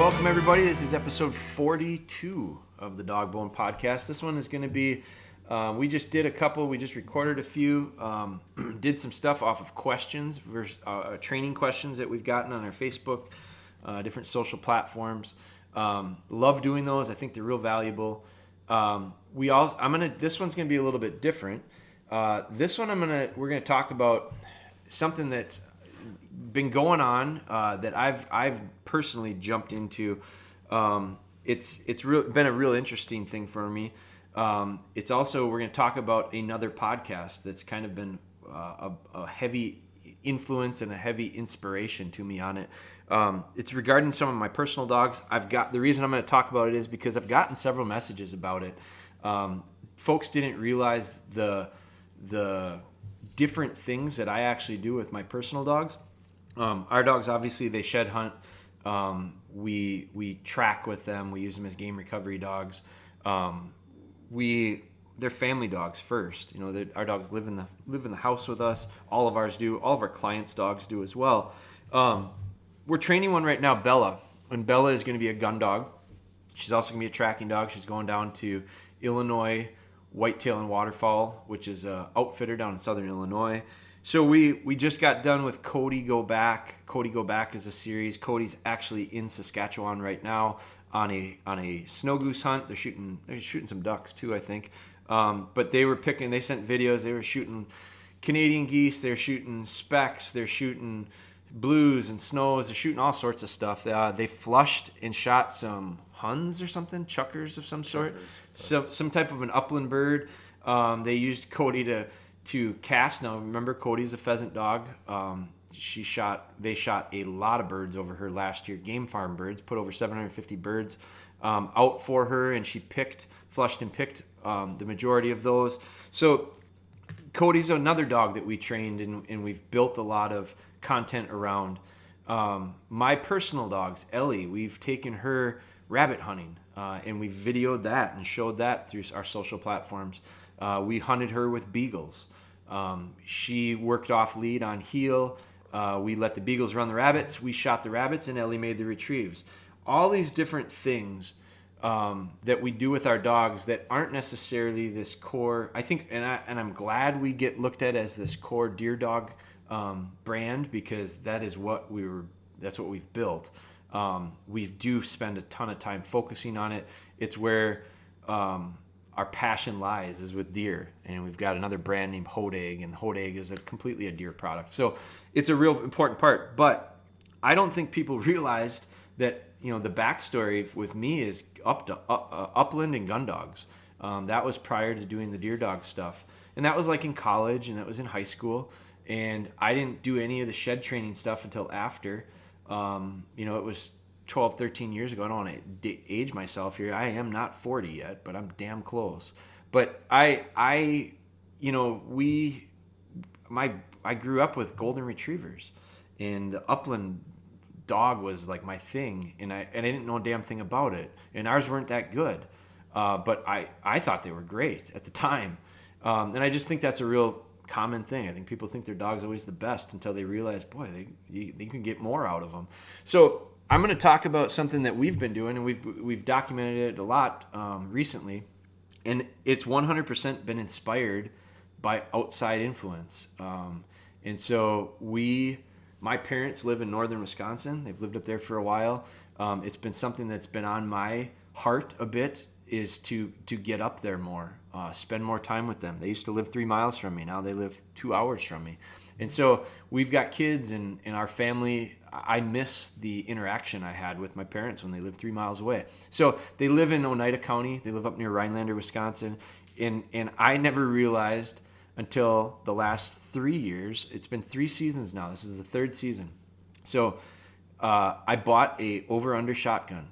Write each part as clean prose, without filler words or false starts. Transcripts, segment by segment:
welcome everybody. This is episode 42 of the DogBone podcast. This one is going to be, we just recorded a few, did some stuff off of questions, training questions that we've gotten on our Facebook, different social platforms. Love doing those. I think they're real valuable. This one's going to be a little bit different. This one we're going to talk about something that's been going on that I've personally jumped into. It's been a real interesting thing for me. It's also, we're going to talk about another podcast that's kind of been a heavy influence and a heavy inspiration to me on it. It's regarding some of my personal dogs. The reason I'm going to talk about it is because I've gotten several messages about it. Folks didn't realize the different things that I actually do with my personal dogs. Our dogs, obviously, they shed hunt. We track with them. We use them as game recovery dogs. They're family dogs first. Our dogs live in the house with us. All of ours do. All of our clients' dogs do as well. We're training one right now, Bella, and Bella is going to be a gun dog. She's also going to be a tracking dog. She's going down to Illinois Whitetail and Waterfowl, which is an outfitter down in southern Illinois. So we just got done with Cody Go Back. Cody Go Back is a series. Cody's actually in Saskatchewan right now on a snow goose hunt. They're shooting some ducks too, I think. But they sent videos. They were shooting Canadian geese. They're shooting specks. They're shooting blues and snows. They're shooting all sorts of stuff. They flushed and shot some huns or something, chuckers of some sort. So some type of an upland bird. They used Cody to cast. Now remember, Cody's a pheasant dog. They shot a lot of birds over her last year, game farm birds, put over 750 birds out for her, and she flushed and picked the majority of those. So Cody's another dog that we trained, and we've built a lot of content around. My personal dogs, Ellie, we've taken her rabbit hunting, and we've videoed that and showed that through our social platforms. We hunted her with beagles. She worked off lead on heel. We let the beagles run the rabbits. We shot the rabbits, and Ellie made the retrieves. All these different things that we do with our dogs that aren't necessarily this core. I think, and I'm glad we get looked at as this core deer dog brand, because that's what we've built. We do spend a ton of time focusing on it. It's where our passion lies, is with deer, and we've got another brand named Hodag, and Hodag is completely a deer product. So it's a real important part, but I don't think people realized that the backstory with me is Upland and gun dogs. That was prior to doing the deer dog stuff, and that was like in college, and that was in high school, and I didn't do any of the shed training stuff until after. It was 12, 13 years ago. I don't want to age myself here. I am not 40 yet, but I'm damn close. But I grew up with golden retrievers, and the upland dog was like my thing, and I didn't know a damn thing about it, and ours weren't that good. But I thought they were great at the time. And I just think that's a real common thing. I think people think their dog's always the best until they realize, boy, they can get more out of them. So I'm going to talk about something that we've been doing, and we've documented it a lot recently, and it's 100% been inspired by outside influence. And so my parents live in northern Wisconsin. They've lived up there for a while. It's been something that's been on my heart a bit, is to get up there more, spend more time with them. They used to live 3 miles from me. Now they live 2 hours from me. And so we've got kids, and our family, I miss the interaction I had with my parents when they lived 3 miles away. So they live in Oneida County. They live up near Rhinelander, Wisconsin. And I never realized until the last 3 years, it's been 3 seasons now. This is the 3rd season. So I bought a over-under shotgun.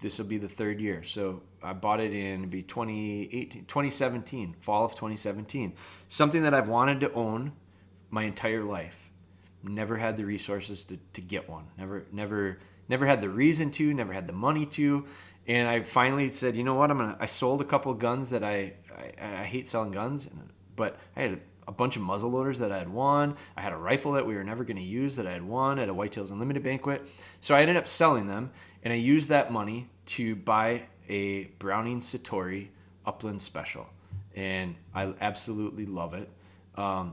This will be the 3rd year. So I bought it in 2017, fall of 2017. Something that I've wanted to own my entire life. Never had the resources to get one. Never had the reason to, never had the money to. And I finally said, you know what, I sold a couple of guns that I hate selling guns, but I had a bunch of muzzleloaders that I had won. I had a rifle that we were never going to use that I had won at a Whitetails Unlimited banquet. So I ended up selling them, and I used that money to buy a Browning Satori Upland Special, and I absolutely love it.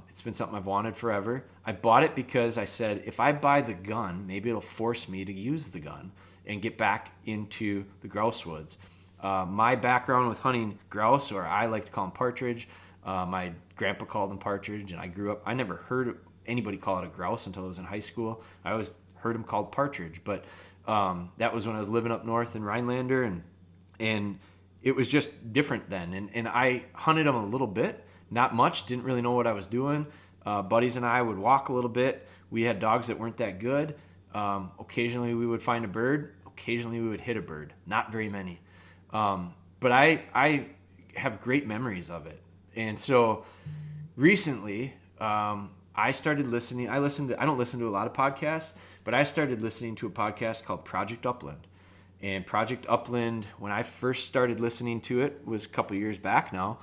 It's been something I've wanted forever. I bought it because I said, if I buy the gun, maybe it'll force me to use the gun and get back into the grouse woods. My background with hunting grouse, or I like to call them partridge, my grandpa called them partridge, and I never heard anybody call it a grouse until I was in high school. I always heard them called partridge, but that was when I was living up north in Rhinelander, and it was just different then. And I hunted them a little bit, not much, didn't really know what I was doing. Buddies and I would walk a little bit. We had dogs that weren't that good. Occasionally we would find a bird. Occasionally we would hit a bird. Not very many. But I have great memories of it. And so recently, I started listening. I don't listen to a lot of podcasts, but I started listening to a podcast called Project Upland. And Project Upland, when I first started listening to it, was a couple years back now.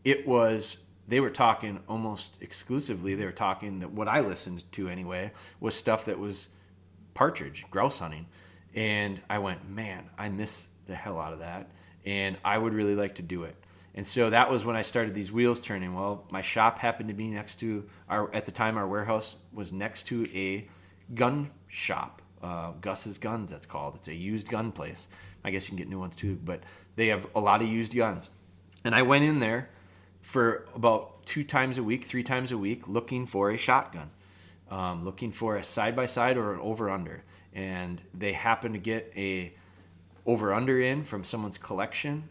They were talking almost exclusively. They were talking that what I listened to anyway was stuff that was partridge, grouse hunting. And I went, man, I miss the hell out of that. And I would really like to do it. And so that was when I started these wheels turning. Well, my shop happened to be next to at the time, our warehouse was next to a gun shop, Gus's Guns, that's called. It's a used gun place. I guess you can get new ones too, but they have a lot of used guns. And I went in there for about 3 times a week, looking for a shotgun, looking for a side-by-side or an over-under. And they happened to get a over-under in from someone's collection,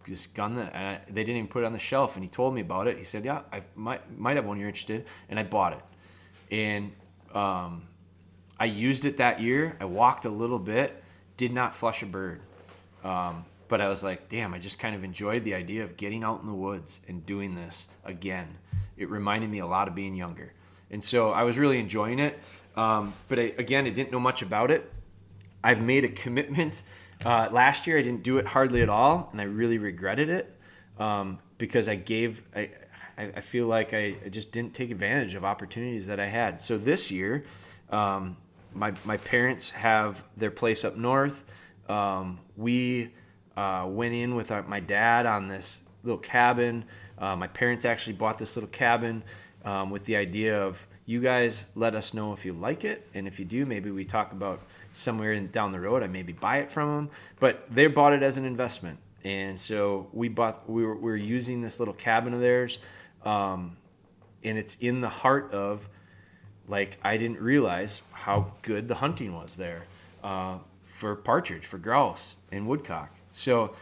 this gun that they didn't even put it on the shelf. And he told me about it. He said, yeah, I might have one you're interested in. And I bought it. And I used it that year. I walked a little bit, did not flush a bird. But I was like, damn, I just kind of enjoyed the idea of getting out in the woods and doing this again. It reminded me a lot of being younger. And so I was really enjoying it. But I didn't know much about it. I've made a commitment. Last year, I didn't do it hardly at all, and I really regretted it because I feel like I just didn't take advantage of opportunities that I had. So this year, my parents have their place up north. We went in with my dad on this little cabin. My parents actually bought this little cabin with the idea of, you guys let us know if you like it, and if you do, maybe we talk about somewhere down the road, I maybe buy it from them. But they bought it as an investment, and so we were using this little cabin of theirs, and it's in the heart of, like, I didn't realize how good the hunting was there for partridge, for grouse, and woodcock. So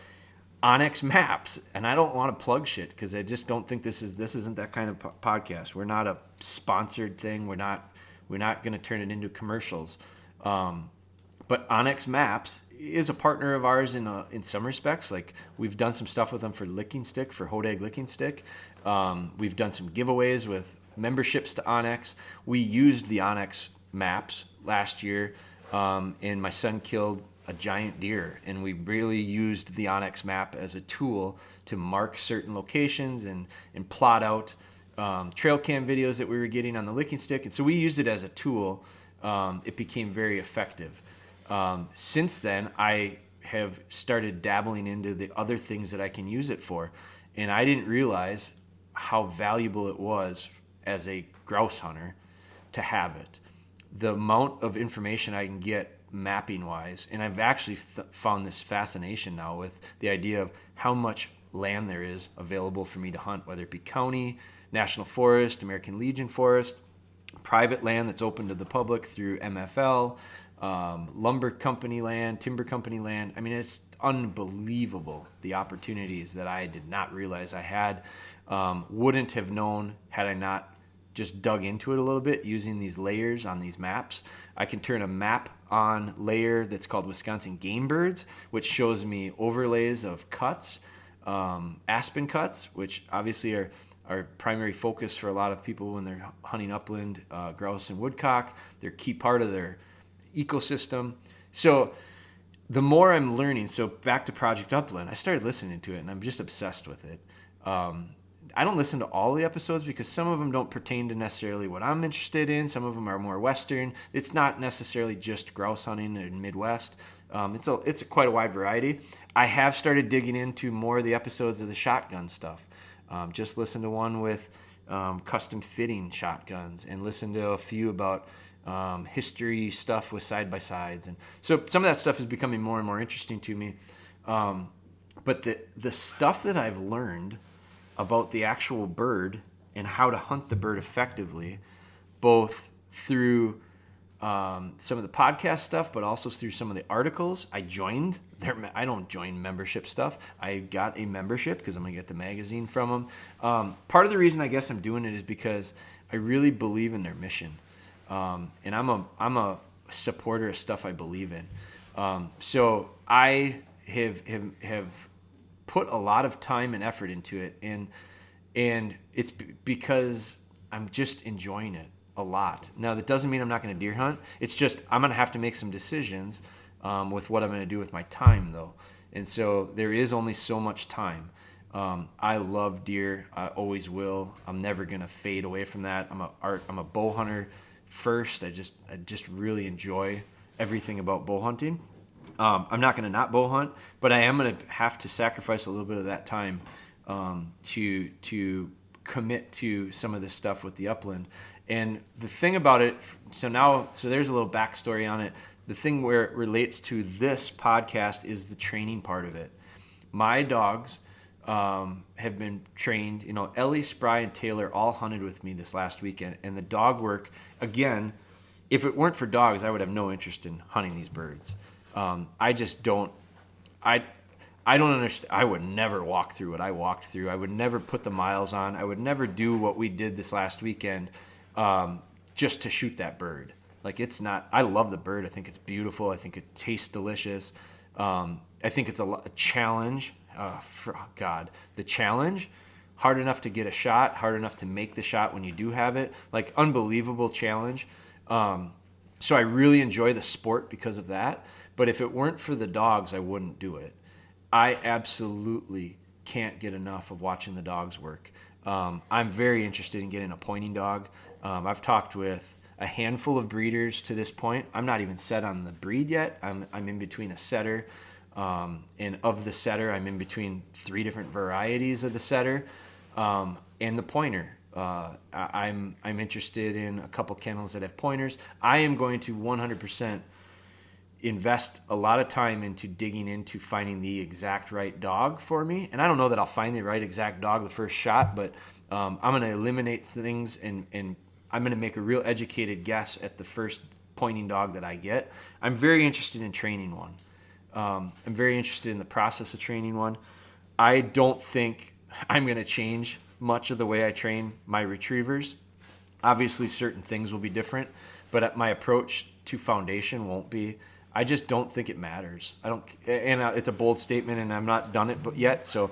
Onyx Maps, and I don't want to plug shit because I just don't think this isn't that kind of podcast. We're not a sponsored thing. We're not going to turn it into commercials. But Onyx Maps is a partner of ours in some respects. Like, we've done some stuff with them for Licking Stick, for Hodag Licking Stick. We've done some giveaways with memberships to Onyx. We used the Onyx Maps last year, and my son killed a giant deer, and we really used the Onyx Map as a tool to mark certain locations and plot out trail cam videos that we were getting on the Licking Stick. And so we used it as a tool. It became very effective. Since then, I have started dabbling into the other things that I can use it for, and I didn't realize how valuable it was as a grouse hunter to have it. The amount of information I can get mapping wise, and I've actually found this fascination now with the idea of how much land there is available for me to hunt, whether it be county, national forest, American Legion forest, private land that's open to the public through MFL, lumber company land, timber company land. I mean, it's unbelievable, the opportunities that I did not realize I had. Wouldn't have known had I not just dug into it a little bit using these layers on these maps. I can turn a map on layer that's called Wisconsin Game Birds, which shows me overlays of cuts, aspen cuts, which obviously are our primary focus for a lot of people when they're hunting upland, grouse and woodcock. They're a key part of their ecosystem. So the more I'm learning, so back to Project Upland, I started listening to it and I'm just obsessed with it. I don't listen to all the episodes because some of them don't pertain to necessarily what I'm interested in. Some of them are more Western. It's not necessarily just grouse hunting in Midwest. It's quite a wide variety. I have started digging into more of the episodes of the shotgun stuff. Just listen to one with custom fitting shotguns, and listen to a few about history stuff with side-by-sides. And so some of that stuff is becoming more and more interesting to me. But the stuff that I've learned about the actual bird and how to hunt the bird effectively, both through some of the podcast stuff, but also through some of the articles. I don't join membership stuff. I got a membership because I'm going to get the magazine from them. Part of the reason I guess I'm doing it is because I really believe in their mission. And I'm a supporter of stuff I believe in. So I have put a lot of time and effort into it, and it's because I'm just enjoying it a lot. Now, that doesn't mean I'm not going to deer hunt. It's just I'm going to have to make some decisions with what I'm going to do with my time, though. And so there is only so much time. I love deer. I always will. I'm never going to fade away from that. I'm a bow hunter first. I just really enjoy everything about bow hunting. I'm not going to not bow hunt, but I am going to have to sacrifice a little bit of that time to commit to some of this stuff with the upland. And the thing about it, so there's a little backstory on it. The thing where it relates to this podcast is the training part of it. My dogs have been trained. Ellie, Spry, and Taylor all hunted with me this last weekend, and the dog work, again, if it weren't for dogs, I would have no interest in hunting these birds. I just don't. I don't understand. I would never walk through what I walked through. I would never put the miles on. I would never do what we did this last weekend just to shoot that bird. Like, it's not. I love the bird. I think it's beautiful. I think it tastes delicious. I think it's a challenge. The challenge. Hard enough to get a shot. Hard enough to make the shot when you do have it. Like, unbelievable challenge. So I really enjoy the sport because of that. But if it weren't for the dogs, I wouldn't do it. I absolutely can't get enough of watching the dogs work. I'm very interested in getting a pointing dog. I've talked with a handful of breeders to this point. I'm not even set on the breed yet. I'm in between a setter, and of the setter, I'm in between 3 different varieties of the setter and the pointer. I'm interested in a couple kennels that have pointers. I am going to 100% invest a lot of time into digging into finding the exact right dog for me. And I don't know that I'll find the right exact dog the first shot, but I'm going to eliminate things and I'm going to make a real educated guess at the first pointing dog that I get. I'm very interested in training one. I'm very interested in the process of training one. I don't think I'm going to change much of the way I train my retrievers. Obviously, certain things will be different, but my approach to foundation won't be. I just don't think it matters. It's a bold statement, and I'm not done it yet. So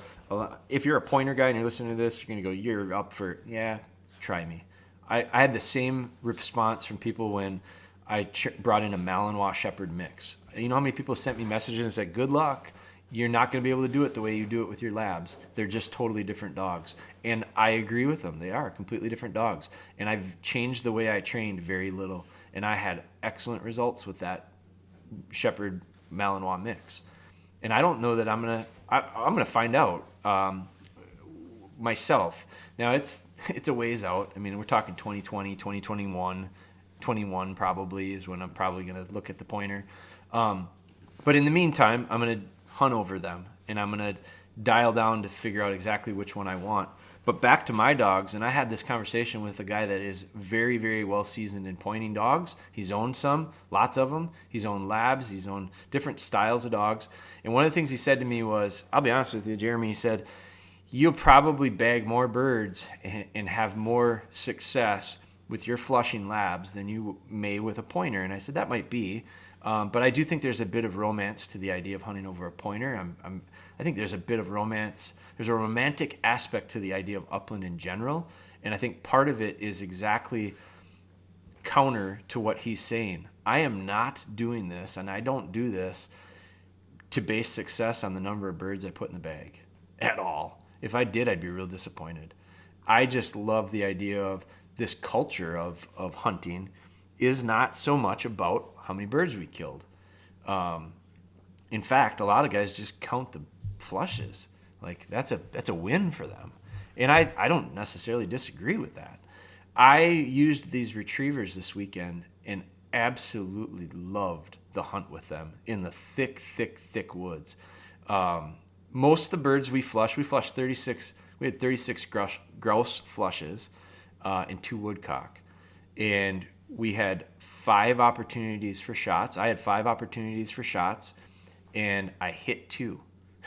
if you're a pointer guy and you're listening to this, you're going to go, you're up for, try me. I had the same response from people when I brought in a Malinois Shepherd mix. You know how many people sent me messages and said, good luck. You're not going to be able to do it the way you do it with your labs. They're just totally different dogs. And I agree with them. They are completely different dogs. And I've changed the way I trained very little. And I had excellent results with that Shepherd Malinois mix. And I don't know that I'm gonna find out myself. Now it's a ways out. I mean, we're talking 2020, 2021, 21 probably is when I'm probably gonna look at the pointer. But in the meantime, I'm gonna hunt over them and I'm gonna dial down to figure out exactly which one I want. But back to my dogs, and I had this conversation with a guy that is very, very well seasoned in pointing dogs. He's owned some, lots of them. He's owned labs. He's owned different styles of dogs. And one of the things he said to me was, I'll be honest with you, Jeremy, he said, you'll probably bag more birds and have more success with your flushing labs than you may with a pointer. And I said, that might be. But I do think there's a bit of romance to the idea of hunting over a pointer. I think there's a bit of romance. There's a romantic aspect to the idea of upland in general. And I think part of it is exactly counter to what he's saying. I am not doing this, and I don't do this to base success on the number of birds I put in the bag at all. If I did, I'd be real disappointed. I just love the idea of this culture of hunting is not so much about how many birds we killed. In fact, a lot of guys just count the flushes. Like that's a win for them. And I don't necessarily disagree with that. I used these retrievers this weekend and absolutely loved the hunt with them in the thick woods. Most of the birds we flushed 36. We had 36 grouse flushes and 2 woodcock, and we had 5 opportunities for shots. I had 5 opportunities for shots, and I hit 2,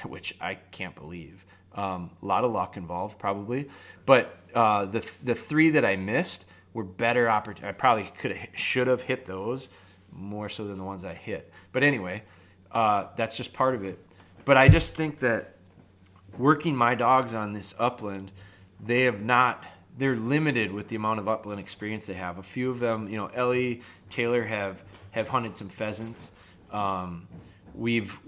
which I can't believe. A lot of luck involved, probably, but the 3 that I missed were better opportunities. I probably should have hit those more so than the ones I hit. But anyway, that's just part of it. But I just think that working my dogs on this upland, they're limited with the amount of upland experience they have. A few of them, Ellie, Taylor have hunted some pheasants. We've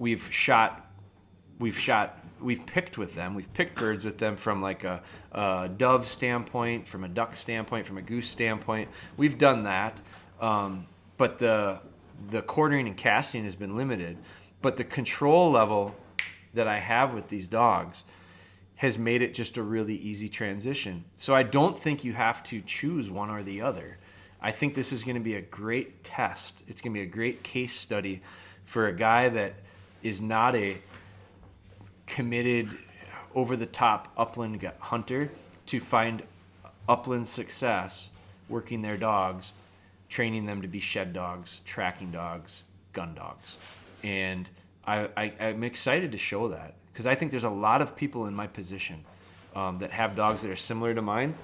picked with them. We've picked birds with them from like a dove standpoint, from a duck standpoint, from a goose standpoint. We've done that. But the quartering and casting has been limited. But the control level that I have with these dogs has made it just a really easy transition. So I don't think you have to choose one or the other. I think this is going to be a great test. It's going to be a great case study for a guy that is not a committed, over-the-top upland hunter to find upland success working their dogs, training them to be shed dogs, tracking dogs, gun dogs. And I'm excited to show that because I think there's a lot of people in my position that have dogs that are similar to mine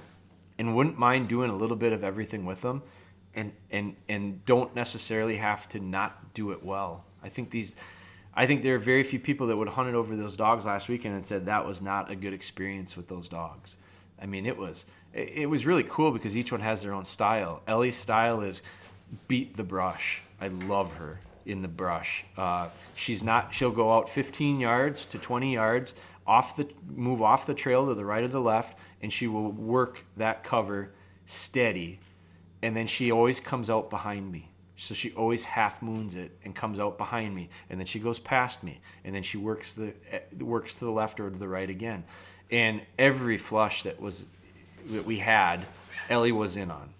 and wouldn't mind doing a little bit of everything with them and don't necessarily have to not do it well. I think there are very few people that would have hunted over those dogs last weekend and said that was not a good experience with those dogs. I mean, it was really cool because each one has their own style. Ellie's style is beat the brush. I love her in the brush. She'll go out 15 yards to 20 yards, move off the trail to the right or the left, and she will work that cover steady. And then she always comes out behind me. So she always half moons it and comes out behind me, and then she goes past me, and then she works to the left or to the right again. And every flush that we had, Ellie was in on.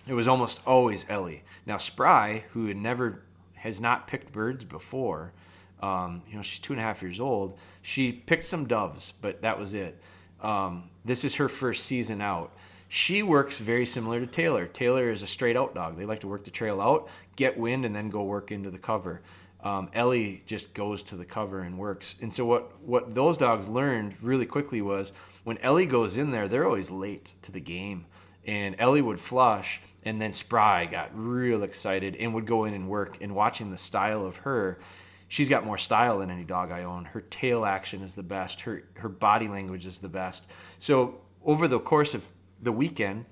It was almost always Ellie. Now Spry, who has not picked birds before, she's 2.5 years old. She picked some doves, but that was it. This is her first season out. She works very similar to Taylor. Taylor is a straight out dog. They like to work the trail out, get wind, and then go work into the cover. Ellie just goes to the cover and works. And so what those dogs learned really quickly was when Ellie goes in there, they're always late to the game. And Ellie would flush, and then Spry got real excited and would go in and work. And watching the style of her, she's got more style than any dog I own. Her tail action is the best. Her body language is the best. So over the course of the weekend,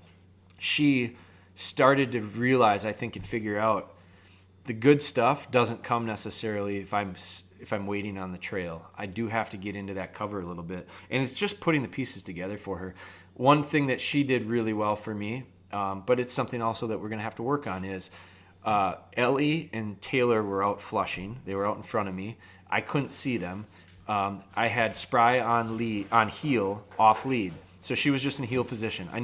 she started to realize, I think, and figure out the good stuff doesn't come necessarily if I'm waiting on the trail. I do have to get into that cover a little bit, and it's just putting the pieces together for her. One thing that she did really well for me, but it's something also that we're going to have to work on, is Ellie and Taylor were out flushing. They were out in front of me. I couldn't see them. I had Spry on heel, off lead. So she was just in heel position. I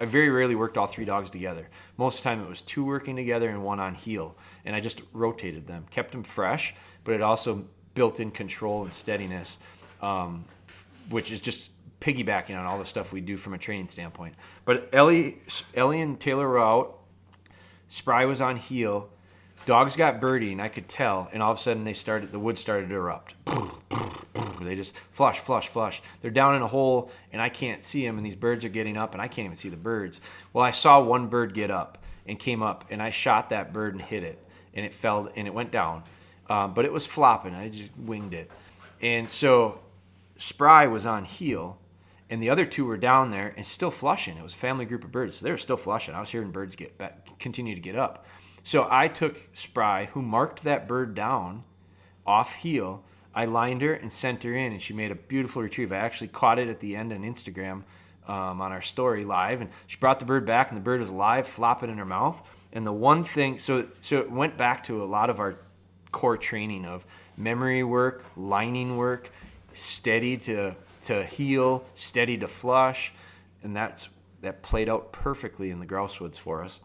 very rarely worked all 3 dogs together. Most of the time it was 2 working together and 1 on heel. And I just rotated them, kept them fresh, but it also built in control and steadiness, which is just piggybacking on all the stuff we do from a training standpoint. But Ellie and Taylor were out. Spry was on heel. Dogs got birding, I could tell, and all of a sudden the wood started to erupt. They just flush. They're down in a hole, and I can't see them, and these birds are getting up, and I can't even see the birds. Well, I saw one bird get up and came up, and I shot that bird and hit it, and it fell, and it went down. But it was flopping. I just winged it. And so Spry was on heel, and the other 2 were down there and still flushing. It was a family group of birds, so they were still flushing. I was hearing birds continue to get up. So I took Spry, who marked that bird down off heel. I lined her and sent her in, and she made a beautiful retrieve. I actually caught it at the end on Instagram on our story live, and she brought the bird back, and the bird was live, flopping in her mouth. And the one thing, so it went back to a lot of our core training of memory work, lining work, steady to heel, steady to flush, and that played out perfectly in the grouse woods for us.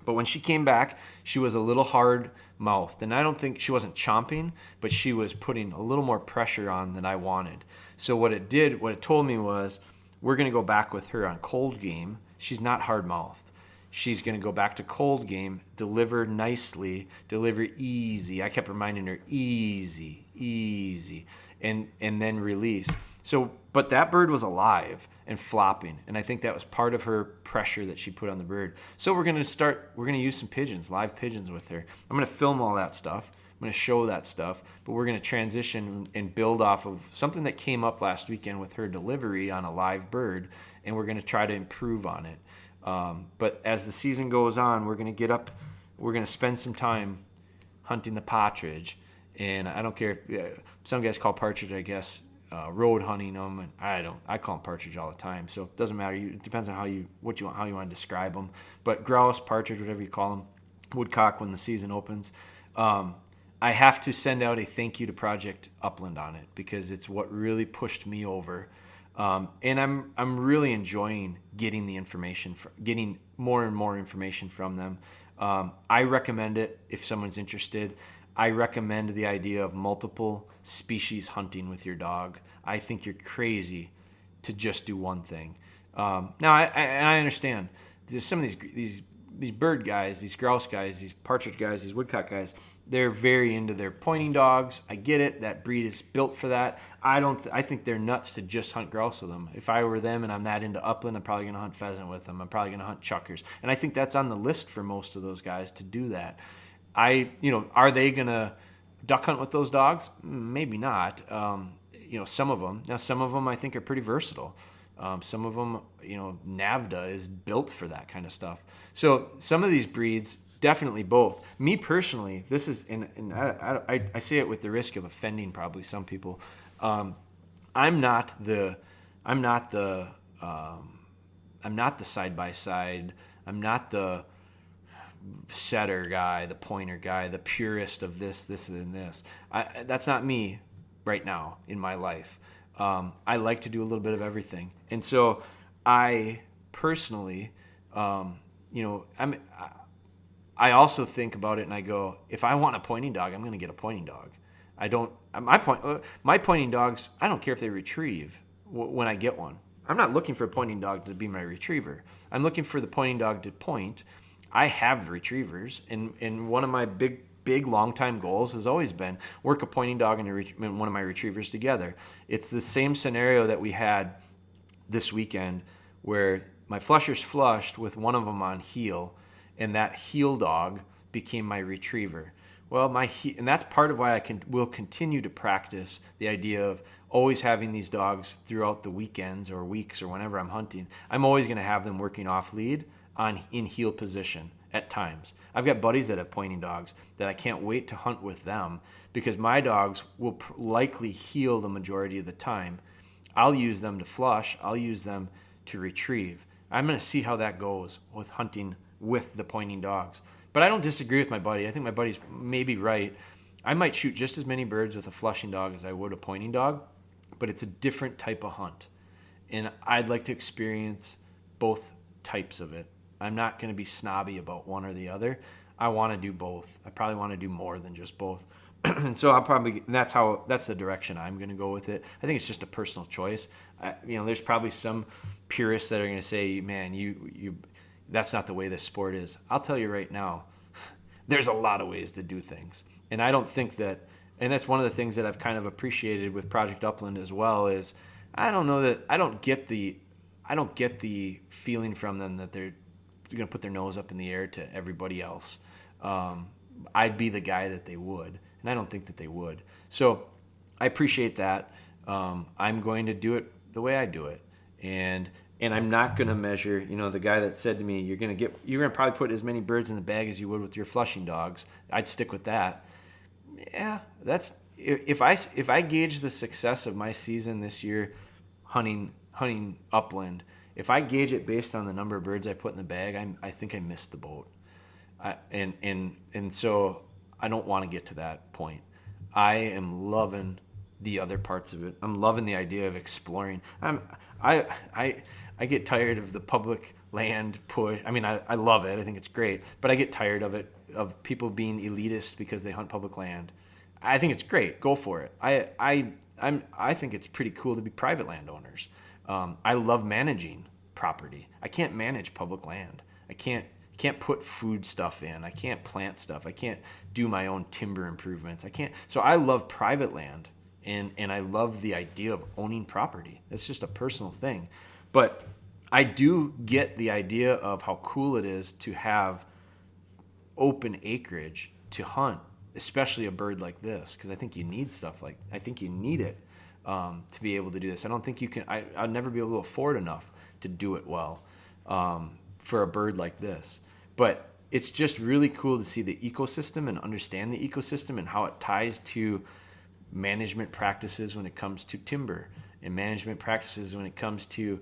But when she came back, she was a little hard-mouthed, and I don't think she wasn't chomping, but she was putting a little more pressure on than I wanted. So what it told me was, we're going to go back with her on cold game. She's not hard-mouthed. She's going to go back to cold game, deliver nicely, deliver easy. I kept reminding her, easy, and then release. So, but that bird was alive and flopping, and I think that was part of her pressure that she put on the bird. So we're going to use some pigeons, live pigeons with her. I'm going to film all that stuff. I'm going to show that stuff, but we're going to transition and build off of something that came up last weekend with her delivery on a live bird, and we're going to try to improve on it. But as the season goes on, we're going to spend some time hunting the partridge. And I don't care if some guys call partridge, I guess, road hunting them, and I call them partridge all the time. So it doesn't matter. It depends on how you want to describe them. But grouse, partridge, whatever you call them, woodcock when the season opens. I have to send out a thank you to Project Upland on it, because it's what really pushed me over. And I'm really enjoying getting the information, getting more and more information from them. I recommend it if someone's interested. I recommend the idea of multiple species hunting with your dog. I think you're crazy to just do one thing. Now, I understand. There's some of these bird guys, these grouse guys, these partridge guys, these woodcock guys, they're very into their pointing dogs. I get it. That breed is built for that. I think they're nuts to just hunt grouse with them. If I were them and I'm that into upland, I'm probably going to hunt pheasant with them. I'm probably going to hunt chuckers. And I think that's on the list for most of those guys to do that. Are they going to duck hunt with those dogs? Maybe not. Some of them. Now, some of them I think are pretty versatile. Some of them, NAVDA is built for that kind of stuff. So some of these breeds, definitely both. Me personally, this is, and I say it with the risk of offending probably some people. I'm not the side by side. I'm not the setter guy, the pointer guy, the purist of this, and this. That's not me right now in my life. I like to do a little bit of everything. And so I personally, I also think about it and I go, if I want a pointing dog, I'm going to get a pointing dog. My pointing dogs, I don't care if they retrieve when I get one. I'm not looking for a pointing dog to be my retriever. I'm looking for the pointing dog to point. I have retrievers, and one of my big long-time goals has always been work a pointing dog and one of my retrievers together. It's the same scenario that we had this weekend where my flushers flushed with one of them on heel, and that heel dog became my retriever. Well, and that's part of why I will continue to practice the idea of always having these dogs throughout the weekends or weeks or whenever I'm hunting. I'm always going to have them working off lead in heel position at times. I've got buddies that have pointing dogs that I can't wait to hunt with them because my dogs will likely heel the majority of the time. I'll use them to flush. I'll use them to retrieve. I'm going to see how that goes with hunting with the pointing dogs. But I don't disagree with my buddy. I think my buddy's maybe right. I might shoot just as many birds with a flushing dog as I would a pointing dog, but it's a different type of hunt. And I'd like to experience both types of it. I'm not going to be snobby about one or the other. I want to do both. I probably want to do more than just both. And so that's the direction I'm going to go with it. I think it's just a personal choice. There's probably some purists that are going to say, man, you that's not the way this sport is. I'll tell you right now, there's a lot of ways to do things. And I don't think that, and that's one of the things that I've kind of appreciated with Project Upland as well is I don't get the feeling from them that they're going to put their nose up in the air to everybody else. I'd be the guy that they would, and I don't think that they would. So I appreciate that. I'm going to do it the way I do it, and I'm not going to measure. The guy that said to me, "You're going to probably put as many birds in the bag as you would with your flushing dogs." I'd stick with that. Yeah, that's if I gauge the success of my season this year, hunting upland, if I gauge it based on the number of birds I put in the bag, I think I missed the boat. And so I don't want to get to that point. I am loving the other parts of it. I'm loving the idea of exploring. I get tired of the public land push. I mean, I love it. I think it's great, but I get tired of it, of people being elitist because they hunt public land. I think it's great. Go for it. I think it's pretty cool to be private landowners. I love managing property. I can't manage public land. I can't put food stuff in. I can't plant stuff. I can't do my own timber improvements. I can't. So I love private land, and I love the idea of owning property. It's just a personal thing. But I do get the idea of how cool it is to have open acreage to hunt, especially a bird like this, because I think you need stuff like, I think you need it to be able to do this. I don't think you can, I'd never be able to afford enough to do it well for a bird like this. But it's just really cool to see the ecosystem and understand the ecosystem and how it ties to management practices when it comes to timber and management practices when it comes to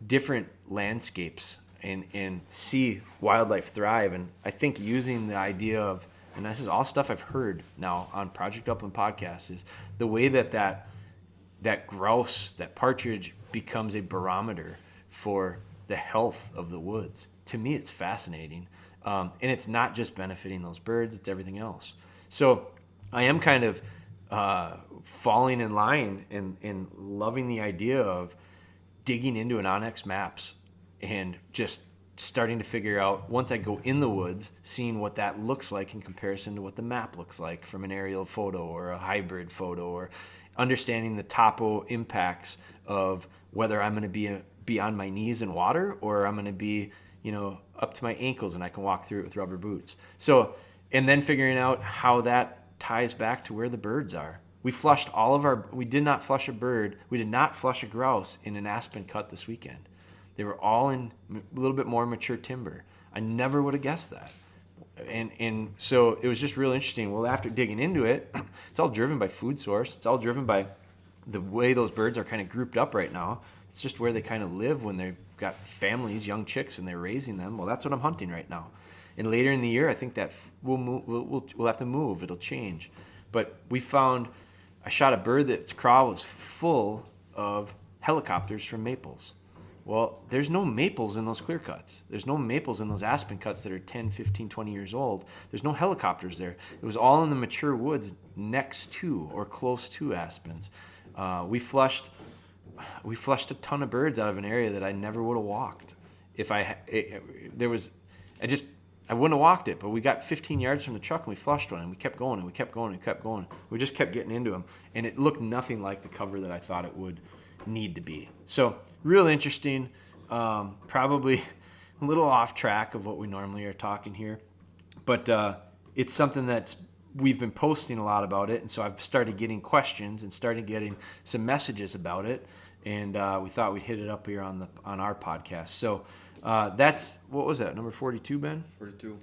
different landscapes and see wildlife thrive. And I think using the idea of, and this is all stuff I've heard now on Project Upland podcast, is the way that grouse, that partridge becomes a barometer for the health of the woods. To me, it's fascinating. And it's not just benefiting those birds, it's everything else. So I am kind of falling in line and loving the idea of digging into an Onyx Maps and just starting to figure out, once I go in the woods, seeing what that looks like in comparison to what the map looks like from an aerial photo or a hybrid photo, or understanding the topo impacts of whether I'm going to be on my knees in water or I'm going to be, up to my ankles and I can walk through it with rubber boots. So, and then figuring out how that ties back to where the birds are. We did not flush a bird. We did not flush a grouse in an aspen cut this weekend. They were all in a little bit more mature timber. I never would have guessed that. And so it was just real interesting. Well, after digging into it, it's all driven by food source. It's all driven by the way those birds are kind of grouped up right now. It's just where they kind of live when they've got families, young chicks, and they're raising them. Well, that's what I'm hunting right now. And later in the year, I think that we'll have to move. It'll change. But I shot a bird that's craw was full of helicopters from maples. Well, there's no maples in those clear cuts. There's no maples in those aspen cuts that are 10, 15, 20 years old. There's no helicopters there. It was all in the mature woods next to or close to aspens. We flushed a ton of birds out of an area that I never would have walked. I wouldn't have walked it, but we got 15 yards from the truck and we flushed one and we kept going and we kept going and kept going. We just kept getting into them, and it looked nothing like the cover that I thought it would need to be. So real interesting, probably a little off track of what we normally are talking here, but it's something that we've been posting a lot about it, and so I've started getting questions and started getting some messages about it, and we thought we'd hit it up here on our podcast. So that's, what was that, number 42, Ben?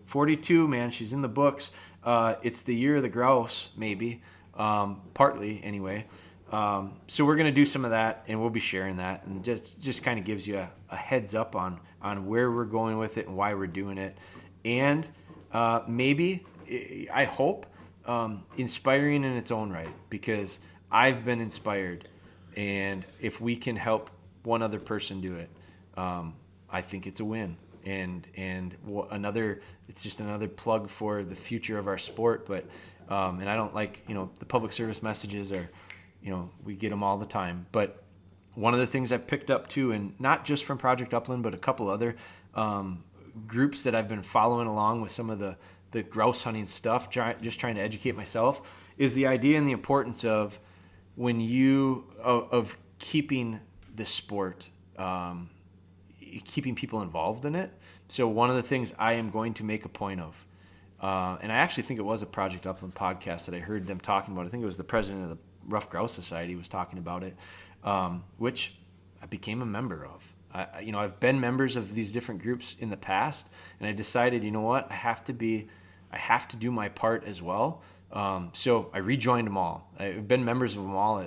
42, man. She's in the books. It's the year of the grouse, maybe, partly anyway. So we're going to do some of that, and we'll be sharing that, and just kind of gives you a heads up on where we're going with it and why we're doing it. And maybe, I hope, inspiring in its own right, because I've been inspired, and if we can help one other person do it, I think it's a win. And it's just another plug for the future of our sport. But and I don't like, the public service messages are, we get them all the time. But one of the things I've picked up too, and not just from Project Upland, but a couple other groups that I've been following along with some of the grouse hunting stuff, just trying to educate myself, is the idea and the importance of of keeping the sport, keeping people involved in it. So one of the things I am going to make a point of, and I actually think it was a Project Upland podcast that I heard them talking about. I think it was the president of the Rough Grouse Society was talking about it, which I became a member of. I've been members of these different groups in the past, and I decided, I have to do my part as well. So I rejoined them all. I've been members of them all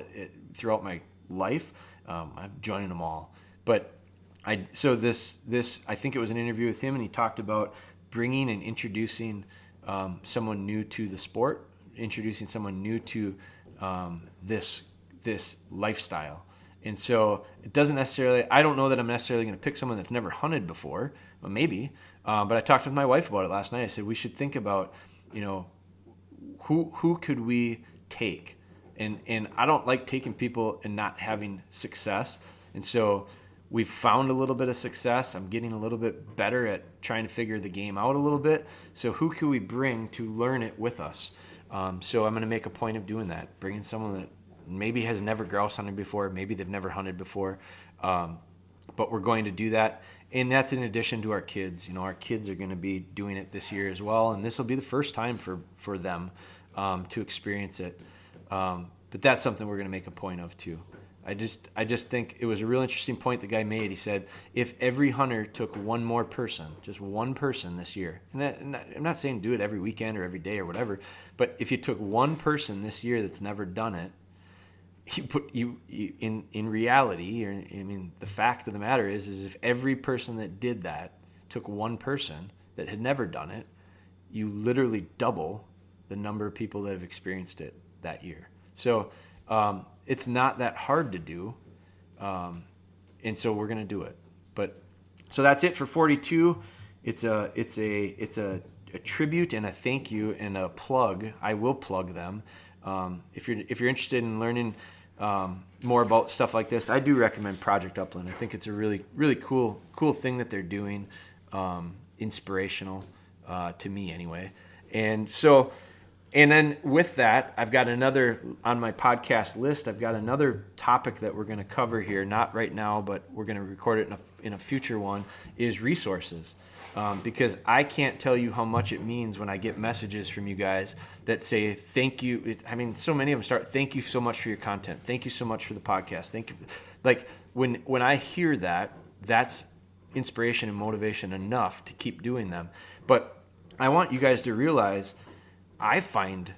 throughout my life. I've joined them all, but So this I think it was an interview with him, and he talked about bringing and introducing someone new to the sport, introducing someone new to this lifestyle. And so it doesn't necessarily, I don't know that I'm necessarily going to pick someone that's never hunted before, well, maybe. But I talked with my wife about it last night. I said we should think about, who could we take? And I don't like taking people and not having success. And so we've found a little bit of success. I'm getting a little bit better at trying to figure the game out a little bit. So who can we bring to learn it with us? So I'm going to make a point of doing that, bringing someone that maybe has never grouse hunted before, maybe they've never hunted before, but we're going to do that. And that's in addition to our kids. Our kids are going to be doing it this year as well, and this will be the first time for them to experience it. But that's something we're going to make a point of too. I just think it was a real interesting point the guy made. He said, if every hunter took one more person, just one person this year, and I'm not saying do it every weekend or every day or whatever, but if you took one person this year that's never done it, you in reality, the fact of the matter is if every person that did that took one person that had never done it, you literally double the number of people that have experienced it that year. So it's not that hard to do, and so we're going to do it. But so that's it for 42. It's a tribute and a thank you and a plug. I will plug them. If you're interested in learning more about stuff like this, I do recommend Project Upland. I think it's a really cool thing that they're doing, inspirational to me anyway. And then with that, I've got another on my podcast list. I've got another topic that we're going to cover here, not right now, but we're going to record it in a future one, is resources. Because I can't tell you how much it means when I get messages from you guys that say, thank you. So many of them start, thank you so much for your content. Thank you so much for the podcast. Thank you. Like when I hear that, that's inspiration and motivation enough to keep doing them. But I want you guys to realize I find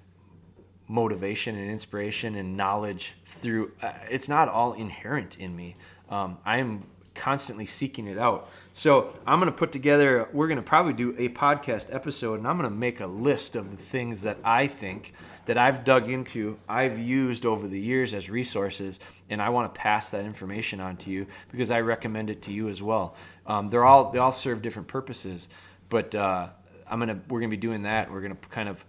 motivation and inspiration and knowledge through, it's not all inherent in me. I am constantly seeking it out. So I'm going to put together, we're going to probably do a podcast episode, and I'm going to make a list of the things that I think that I've dug into, I've used over the years as resources, and I want to pass that information on to you because I recommend it to you as well. They all serve different purposes, but we're going to be doing that. We're going to kind of,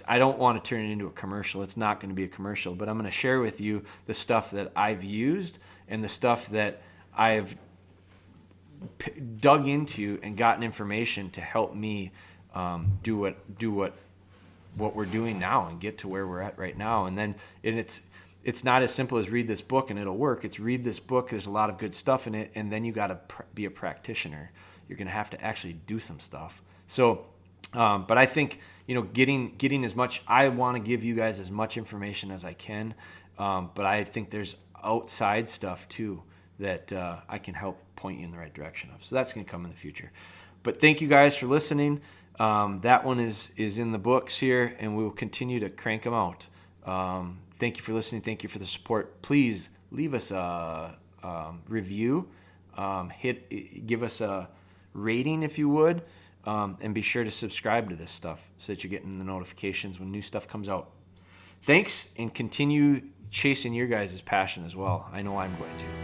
I don't want to turn it into a commercial. It's not going to be a commercial, but I'm going to share with you the stuff that I've used and the stuff that I've dug into and gotten information to help me do what we're doing now and get to where we're at right now. And it's not as simple as read this book and it'll work. It's read this book. There's a lot of good stuff in it, and then you got to be a practitioner. You're going to have to actually do some stuff. So, but I think getting as much. I want to give you guys as much information as I can, but I think there's outside stuff too that I can help point you in the right direction of. So that's going to come in the future. But thank you guys for listening. That one is in the books here, and we will continue to crank them out. Thank you for listening. Thank you for the support. Please leave us a review. Give us a rating if you would, and be sure to subscribe to this stuff so that you're getting the notifications when new stuff comes out. Thanks, and continue chasing your guys' passion as well. I know I'm going to.